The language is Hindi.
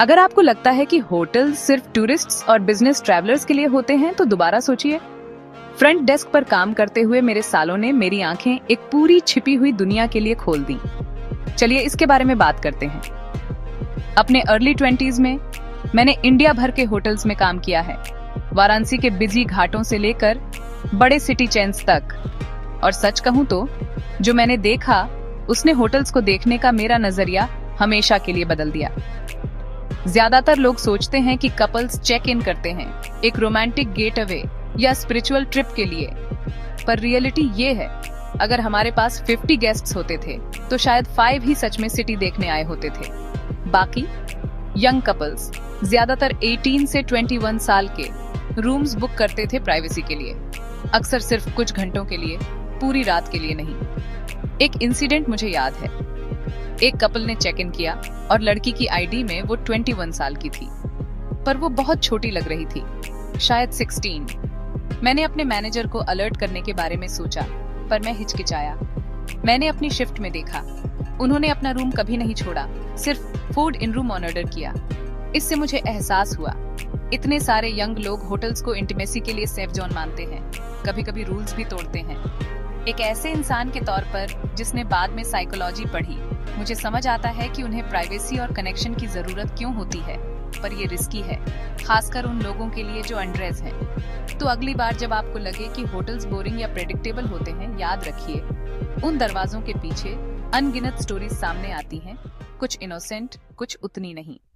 अगर आपको लगता है कि होटल सिर्फ टूरिस्ट्स और बिजनेस ट्रैवलर्स के लिए होते हैं तो दोबारा सोचिए। फ्रंट डेस्क पर काम करते हुए मेरे सालों ने मेरी आंखें एक पूरी छिपी हुई दुनिया के लिए खोल दी। चलिए इसके बारे में बात करते हैं। अपने अर्ली 20s में मैंने इंडिया भर के होटल्स में काम किया है, वाराणसी के बिजी घाटों से लेकर बड़े सिटी चेन्स तक। और सच कहूं तो जो मैंने देखा उसने होटल्स को देखने का मेरा नजरिया हमेशा के लिए बदल दिया। ज्यादातर लोग सोचते हैं कि कपल्स चेक इन करते हैं एक रोमांटिक गेट अवे या स्पिरिचुअल ट्रिप के लिए, पर रियलिटी ये है, अगर हमारे पास 50 गेस्ट्स होते थे तो शायद 5 ही सच में सिटी देखने आए होते थे। बाकी यंग कपल्स ज्यादातर 18 से 21 साल के रूम्स बुक करते थे प्राइवेसी के लिए, अक्सर सिर्फ कुछ घंटों के लिए, पूरी रात के लिए नहीं। एक इंसिडेंट मुझे याद है। एक कपल ने चेक इन किया और लड़की की आईडी में वो 21 साल की थी, पर वो बहुत छोटी लग रही थी, शायद 16। मैंने अपने मैनेजर को अलर्ट करने के बारे में सोचा, पर मैं हिचकिचाया। मैंने अपनी शिफ्ट में देखा, उन्होंने अपना रूम कभी नहीं छोड़ा, सिर्फ फूड इन रूम ऑर्डर किया। इससे मुझे एहसास हुआ, इतने सारे यंग लोग होटल्स को इंटीमेसी के लिए सेफ जोन मानते हैं, कभी-कभी रूल्स भी तोड़ते हैं। एक ऐसे इंसान के तौर पर जिसने बाद में साइकोलॉजी पढ़ी, मुझे समझ आता है कि उन्हें प्राइवेसी और कनेक्शन की जरूरत क्यों होती है, पर ये रिस्की है, खासकर उन लोगों के लिए जो अनड्रेस हैं। तो अगली बार जब आपको लगे कि होटल्स बोरिंग या प्रेडिक्टेबल होते हैं, याद रखिए, उन दरवाजों के पीछे अनगिनत स्टोरीज सामने आती हैं, कुछ इनोसेंट, कुछ उतनी नहीं।